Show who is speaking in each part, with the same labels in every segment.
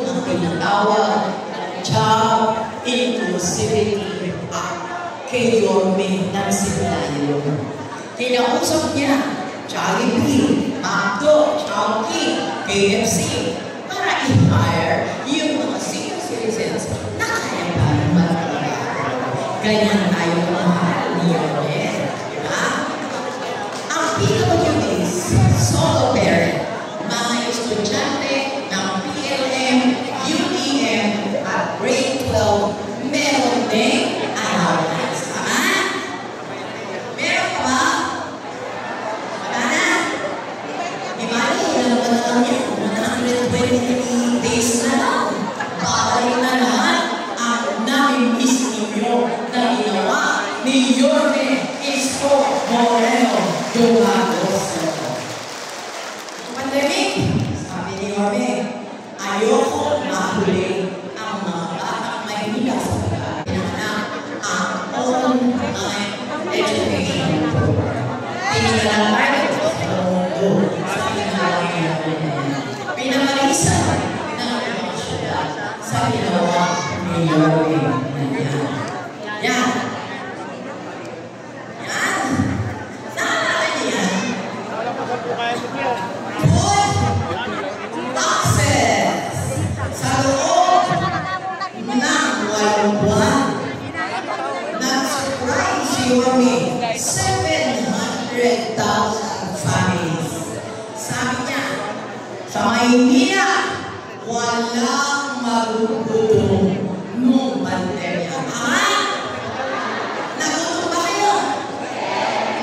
Speaker 1: yun ang tinatawag na Job Inclusivity Act kay Yorme ng Sibilayo. Kinausap niya Jollibee, McDo, Chowking, KFC para i-hire yung mga senior citizens na kaya pa magtrabaho. Ganyan tayo mahal ni Yorme. Diba? Ang PWDs, solo parent, mga estudyante ng PLM, UTM at grade 12, meron din allowance. Tama? Meron pa ba? Wala na? Di ba? Ilan pa na lang yan? 120 days na lang. Babalik na lahat ang nami-miss ninyo na ginawa ni Yorme Isko Moreno Dumagoso. Pandemic, sabi ni Yorme, ayoko mahuli ang mga batang Maynila sa pag-aaral ang online education program. Pinagalan tayo sa mundo sa pinamarisa ng mga syudad sa ginawa ni Yorme. Yan. Yan. Saan natin yan? Food taxes. Sa loob ng 8 buwan, nag-surprise si Yorme 700,000 families. Sabi niya, sa Maynila, walang magugutom nung pandemya. Nagutom ba kayo?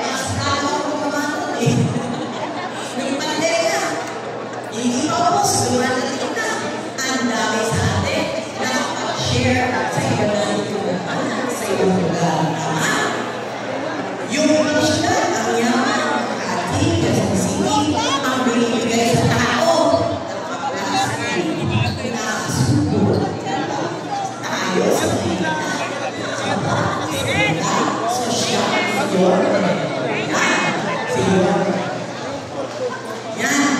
Speaker 1: Mas tawag ko naman eh. Nung pandemya, hindi pa po sigurado na ang dami sa atin na nakapag-share sa ibang lugar. Sa ibang lugar. Yung mga syudad, ang yaman, ating kasing ang binibigay sa tao. Tayo sa mga social Yorme. Yan. Yan.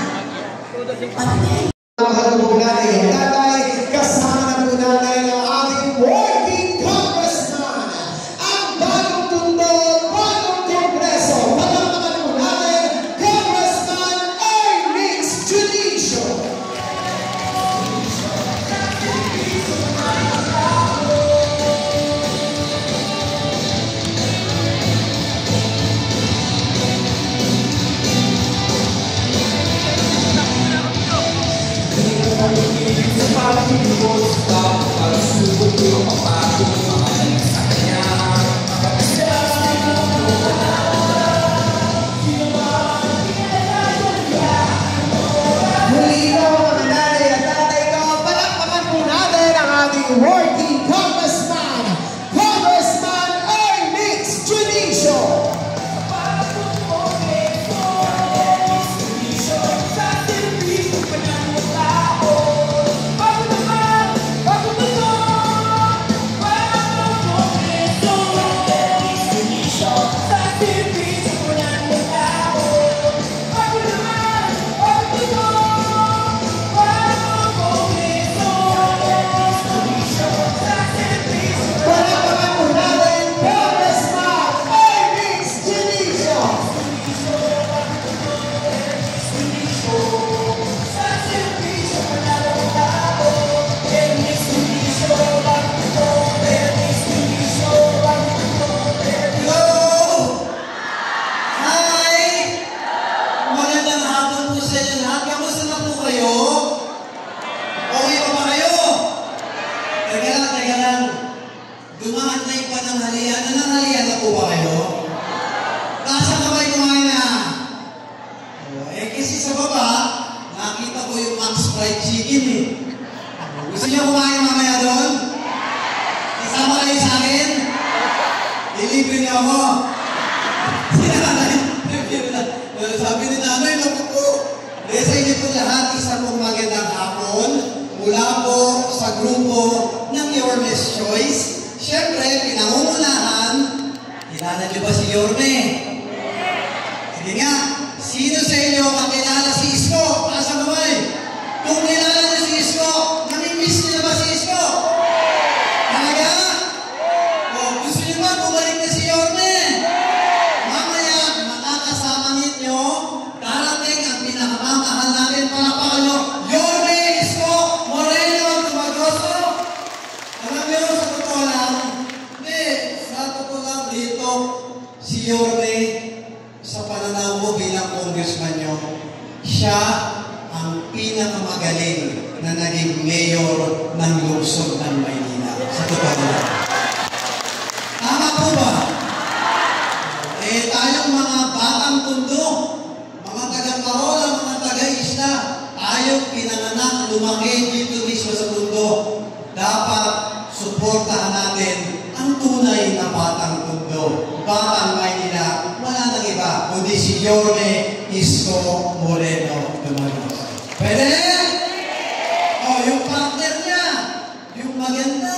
Speaker 2: Mahal po natin ang tatay, kasama na po natin ang ating working congressman, ang bagong tundo, bagong kongreso. Palamakan po natin, Congressman Ernix Junicio. Muli po mga nanay at tatay ko, palakpakan po natin ang ating working congressman, Congressman Ernix Junicio. Dumaan na yung pananghalian. Nananghalian na po ba kayo? Nasa kamay kumain na. Kasi sa baba, nakita ko yung Max Fried Chicken eh. Gusto niyo kumain mamaya doon? Isama kayo sa akin? Ilibre niyo ako. Sabi ni nanay, naku po. Sa inyo po lahat, isa pong magandang hapon mula po sa grupo ng Yorme's Choice. Siyempre, pinangungunahan, kilala niyo ba si Yorme? Sige nga, sino sa inyo kakilala si Isko? Pasa kamay. Kung kilala niyo si Isko, magandang lungsod ng Maynila. Sa totoo lang. Tama po ba? Tayong mga batang tundo, mga taga-Parola, mga taga-isla, tayong pinanganak, lumaki dito mismo sa mundo, dapat suportahan natin ang tunay na batang tundo. Batang Maynila, wala nang iba, kundi si Yorme Isko Moreno Dumanos. Pwede? Yung partner niya, yung maganda.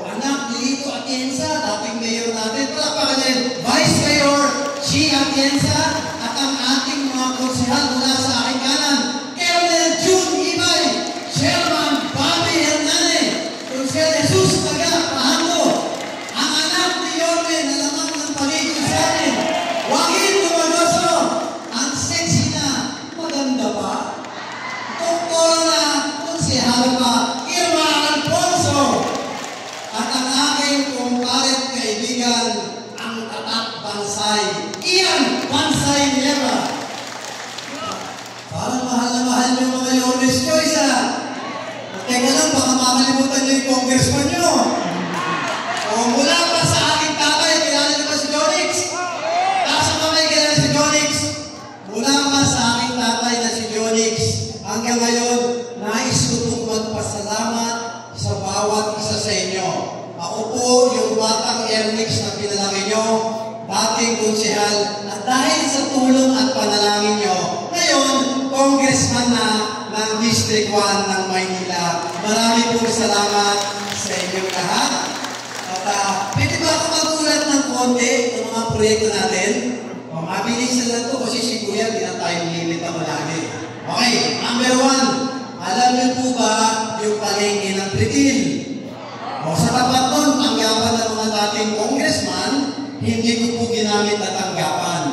Speaker 2: Anak ni Lito Atienza, dating mayor natin. Palakpakan din, Vice Mayor Chi Atienza, at ang ating mga konsehal mula sa aking kanan, Colonel June Ibay, Chairman Bobby Hernane, Konsehal Jesus Taga Pahango, ang anak ni Yorme na lamang ng paligid sa atin, Joaquin Dumagoso, ang sexy na, maganda pa, doktora na, konsehal pa, Irma Alfonso, at ang aking kumparet kaibigan, ang tatak bansay, Ian Bansay Nieva. Parang mahal na mahal yung mga Yormes Choice, ha? Teka lang, baka makalimutan niyo yung congressman niyo. Mula pa sa aking tatay, kilala niyo ba si Jonix? Taas ang kamay, kilala si Jonix. Mula pa sa aking tatay na si Jonix, hanggang ngayon, nais ko pong magpasalamat sa bawat isa sa inyo. Ako po yung batang Ernix na pinalaki nyo, dating konsehal, at dahil sa tulong at panalangin nyo, ngayon, congressman na ng District 1 ng Maynila. Marami pong salamat sa inyong lahat. At pwede ba ako magulat ng konti ng mga proyekto natin? Mabilisan lang ito kasi si Kuya, di na tayo limit ako lagi. Okay, number 1. Alam niyo po ba yung palengke ng Pritil? Sa tapat nun, tanggapan ng mga dating congressman, hindi ko po ginamit na tanggapan.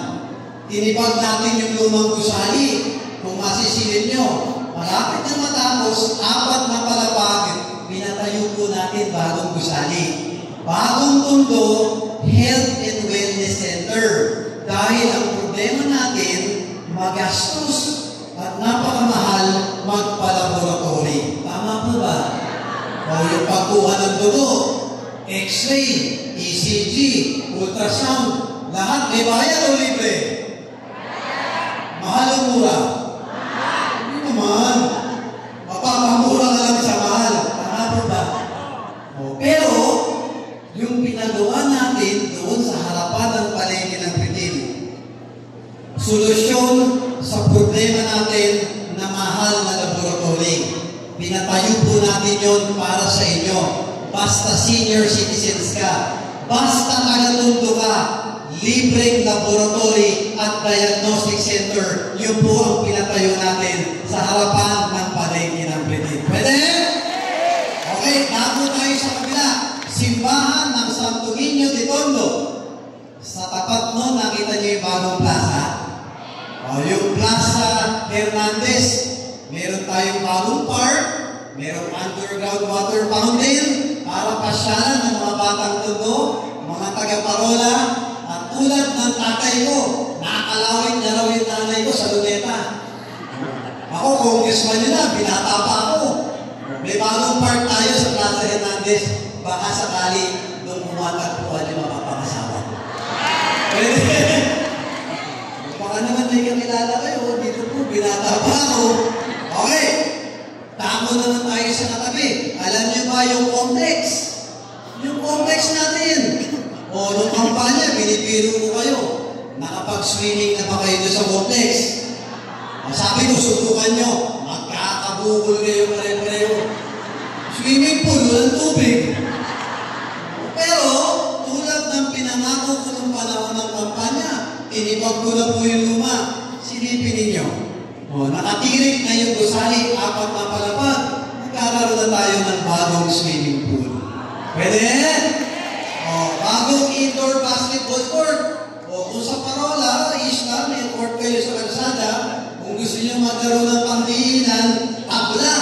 Speaker 2: Tinibag natin yung lumang gusali. Kung masisilip nyo, malapit na matapos, 4 na palapag, pinatayo po natin bagong gusali. Bagong tundo, Health and Wellness Center. Dahil ang problema natin, magastos at napakamahal magpa-laboratory. Tama po ba? Yung pagkuha ng dugo, X-ray, ECG, ultrasound, lahat may bayad o libre? Mahal o mura? Hindi naman. Mapakamura na lang sa mahal. Tama po ba? Pero, yung pinagawa natin doon sa harapan ng palengke ng Pritil, solusyon sa problema natin na mahal na laboratory. Pinatayo po natin yon para sa inyo. Basta senior citizens ka, basta taga-tundo ka, libreng laboratory at diagnostic center, yun po ang pinatayo natin sa harapan ng palengke ng Pritil. Pwede? Okay, bago tayo sa kabila. Simbahan ng Santo Niño de Tondo. Sa tapat nun, nakita niyo yung bagong plaza? Yung Plaza Hernandez. Meron tayong bagong park, merong underground water fountain para pasyalan ng mga batang tundo, mga taga-Parola, at tulad ng tatay ko, nakakalawin niya raw yung nanay ko sa Luneta. Ako, congressman nila, binata pa ako. May bagong park tayo sa Plaza Hernandez, baka sakali nung umatagpuan yung mapapangasawa. Pwede. Baka naman may kakilala kayo, dito po, binata pa ako. Okay, tamo naman tayo sa katabi. Alam niyo ba yung complex? Yung complex natin. Nung kampanya, binibiro ko kayo. Nakapag-swimming na ba kayo doon sa complex? Sabi ko, subukan nyo. Magkakabukol kayo pare-pareho. Swimming pool, walang tubig. Pero, tulad ng pinangako ko ng panahon ng kampanya, tinipag ko na po yung luma. Silipin ninyo. Nakatirik na yung gusali, 4 na palapag, magkakaroon na tayo ng bagong swimming pool. Pwede? Bagong indoor basketball court. Kung sa Parola, isla, may court kayo sa kalsada, kung gusto nyo magkaroon ng pangdiinan, tabla.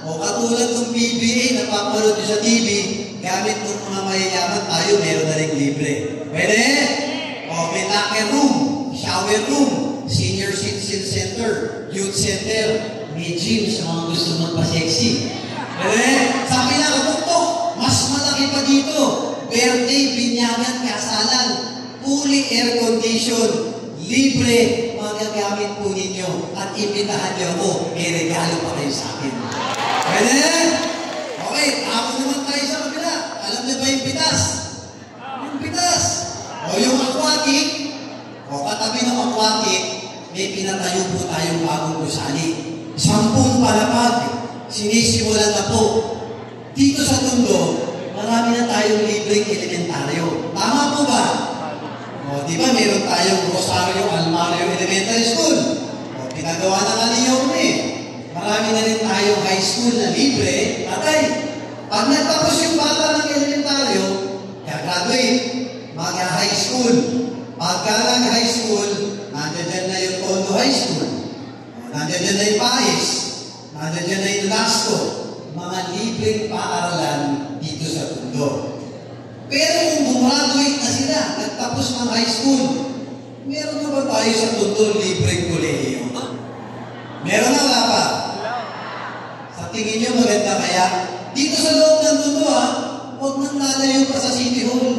Speaker 2: Katulad ng PBA na papanood nyo sa TV, gamit ng mga mayayaman tayo, meron na rin libre. Pwede? May locker room, shower room, senior citizen center, youth center, may gym sa mga gusto magpa-sexy. Sabi na, mas malaki pa dito. Birthday, binyagan, kasalan, fully air condition, libre, magagamit po ninyo at imbitahan niyo ako, may regalo pa kayo sa akin. Pwede? Okay, ako naman tayo sa kabila. Alam niyo ba yung pitas? Yung pitas. O yung aquatic, o katabi ng aquatic, may pinatayo po tayong bagong gusali. 10 palapag, sinisimulan na po. Dito sa Tondo, marami na tayong libreng elementaryo. Tama po ba? O, di ba meron tayong Rosario Almario Elementary School? O, pinagawa na nga ni Yorme. Marami na rin tayong high school na libre. Tatay, pag nagtapos yung bata ng elementaryo, graduate, mag-high school. Pagka ng high school, nandiyan na yung Tondo High School. Nandiyan na yung Pais. Nandiyan na yung Lasco. Mga libreng paaralan dito sa Tondo. Pero kung gumraduate na sila, nagtapos ng high school, meron na ba tayo sa Tondo libreng kolehiyo? Meron na wala pa? Sa tingin nyo maganda kaya? Dito sa loob ng Tondo huwag nang lalayo pa sa City Hall.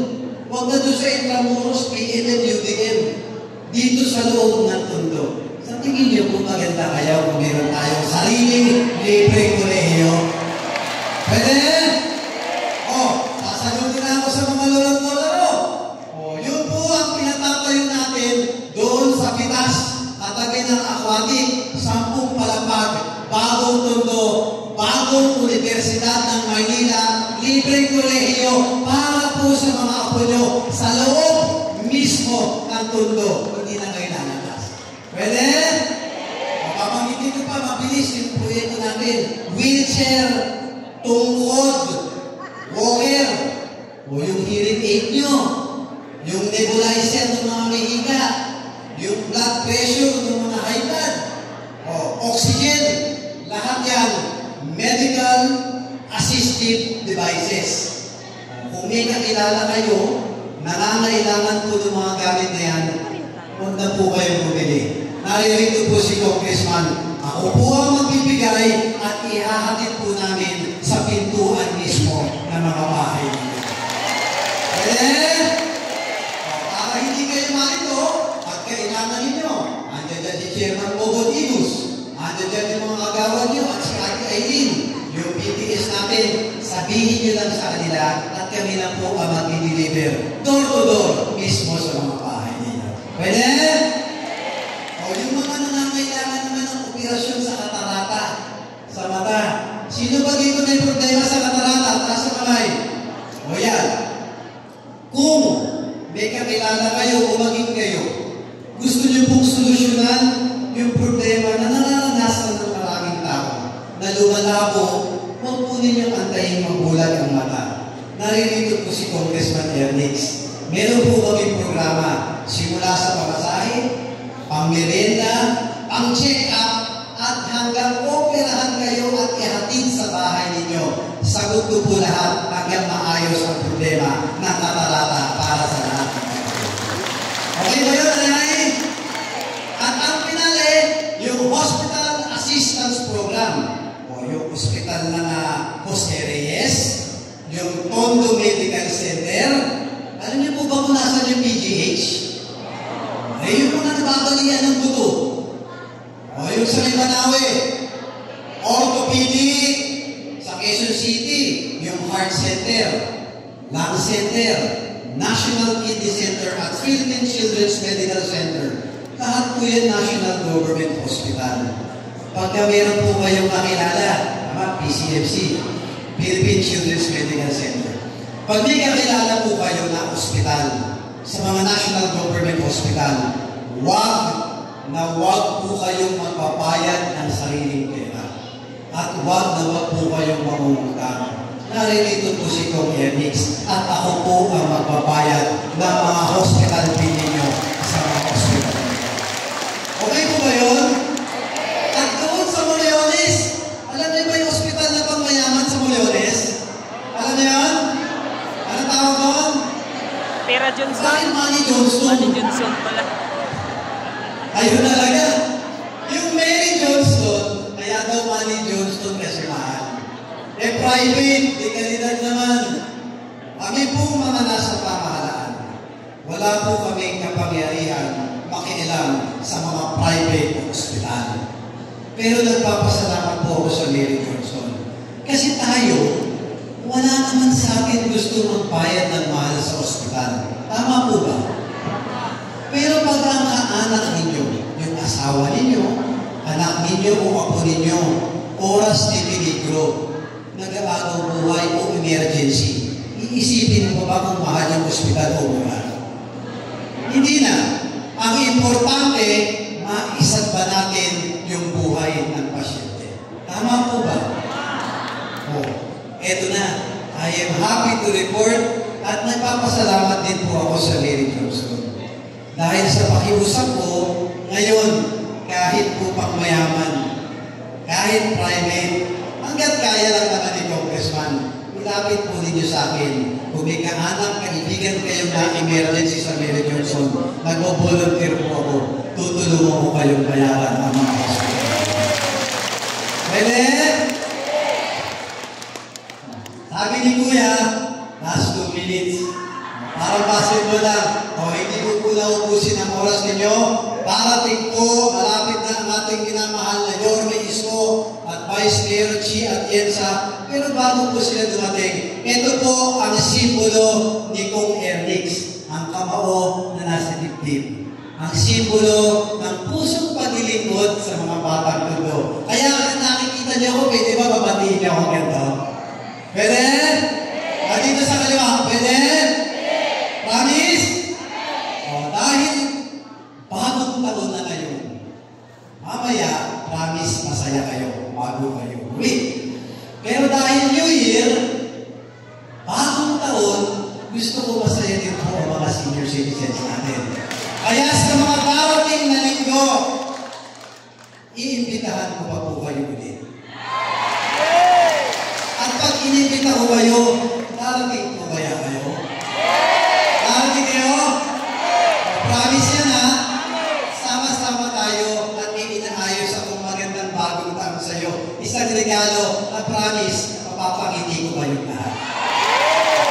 Speaker 2: Huwag na doon sa Intramuros, PNM, UDM. Dito sa loob ng Tondo. Sa tingin nyo kung maganda kaya kung meron tayong sariling libreng kolehiyo? Pwede? Sasalutin na ako sa mga lolo't lolo. Yun po ang pinatatayo natin doon sa pitas katabi ng aquatic, 10 palapag, bagong Tondo, bagong Universidad ng Maynila, libreng kolehiyo para po sa mga apo nyo sa loob mismo ng Tondo. Hindi na kayo nalalas. Pwede? Papangitin ko pa, mabilis yung proyekto natin. Wheelchair, tungkod, walker, o yung hearing aid nyo, yung nebulizer ng mga mahiga, yung blood pressure ng mga high blood, o oxygen, lahat yan, medical assistive devices. Kung may kakilala kayo, nangangailangan po ng mga gamit na yan, huwag na po kayo bumili. Naririto po si Congressman. Ako po ang magbibigay at ihahatid po namin sa pintuan mismo ng mga bahay ninyo. Pwede? Para hindi kayo marito, at kailangan ninyo, andyan dyan si Chairman Bobot Igus, andyan dyan yung mga agawan nyo at si Ate Aileen, yung BTS natin, sabihin nyo lang sa kanila at kami lang po ang mag-deliver door to door mismo sa mga bahay ninyo. Pwede? Yung mga nangangailangan naman ng operasyon sa katarata, sa mata. Sino ba dito may problema sa katarata? Taas sa kamay. O yan. Kung may kakilala kayo o maging kayo, gusto niyo pong solusyonan yung problema na nararanasan ng maraming tao, na lumalabo, huwag po ninyong antayin mabulag ang mata. Naririto po si Congressman Ernix. Meron po kami programa simula sa pamasahe, pang-merenda, pang-check-up, at hanggang operahan kayo at ihatid sa bahay ninyo. Sagot ko po lahat hanggang maayos ang problema ng katarata para sa lahat. Okay ba yun, Anay? At ang pinali, yung Hospital Assistance Program, o yung hospital ng Jose Reyes, yung Tondo Medical Center. Alam niyo po ba kung nasan yung PGH? Yung mga nababalian ng buto. O yung sa Manawe, orthopedic, sa Quezon City, yung heart center, lung center, National Kidney Center at Philippine Children's Medical Center. Lahat po yan National Government Hospital. Pagka meron po kayong kakilala, PCMC, Philippine Children's Medical Center. Pag may kakilala po kayo na hospital, sa mga national government hospital, wag po kayong magpapayad ng sariling pera. At wag po kayong mangungutang. Naririto po si Kong Ernix at ako po ang magpapayad ng mga hospital fee ninyo sa mga hospital. Okay po ba yun? At doon sa Moliones, alam niyo ba yung hospital na pangmayaman sa Moliones? Alam niyo yun? Ano tawag doon?
Speaker 3: Pera Johnson.
Speaker 2: Dahil Manny Johnston.
Speaker 3: Manny Johnson pala.
Speaker 2: Ayun talaga. Yung Mary Johnston, kaya daw Manny Johnston kasi mahal. Pero nagpapasalamat po ako sa Mary Johnson. Kasi tayo, wala naman sa atin gusto magbayad ng mahal sa ospital. Tama po ba? Pero pag ang kaanak ninyo, yung asawa ninyo, anak ninyo o apo ninyo, oras ni peligro, nag-aagaw buhay o emergency, iisipin mo ba kung mahal yung ospital o wala? Hindi na. Ang importante, maisad ba natin yung buhay ng pasyente? Tama po ba? Oh, eto na. I am happy to report at nagpapasalamat din po ako sa Mary Johnson. Dahil sa pakiusap ko, ngayon, kahit po pang mayaman, kahit private, hanggat kaya lang naman ni Congressman, ilapit po ninyo sa akin. Kung may kaanak, kaibigan kayong na-emergency sa Mary Johnson, nag-volunteer po ako, tutulungan ko kayong bayaran ang mga hospital. Pwede? Sabi ni Kuya, last 2 minutes. Parang basketball lang. O, hindi ko po naubusin ang oras ninyo. Parating po, malapit na ang ating minamahal na Yorme Isko at Vice Mayor Chi at Yensa. Pero bago po sila dumating, ito po ang simbolo ni Kong Ernix, ang kamao na nasa dibdib. Ang simbolo ng pusong paglilingkod sa mga batang tundo. Kaya nakikita niyo ako, pwede ba babatiin niyo ako ganito? Pwede? At dito sa kaliwa, pwede? Promise? O, dahil bagong taon na ngayon, mamaya, promise, masaya kayo bago kayo uwi. Pero dahil New Year, bagong taon, gusto ko masaya din po ang mga senior citizens natin. Kaya sa mga darating na linggo, iimbitahan ko pa po kayo ulit. At pag inimbita ko kayo, darating po kaya kayo? Darating kayo? Promise yan ha? Sama-sama tayo at may inaayos akong magandang bagong taon sa iyo. Isang regalo at promise, mapapangiti ko kayong lahat.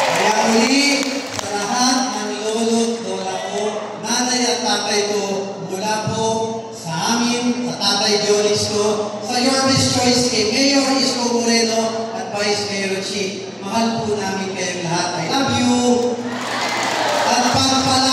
Speaker 2: Kaya uli, sa lahat ng lolo't lola ko, nanay at tatay ko, mula po sa amin, sa Tatay Jolis ko, sa Your Best Choice kay Mayor Isko Moreno at Vice Mayor Chi, mahal po namin kayong lahat. I love you! At pagpala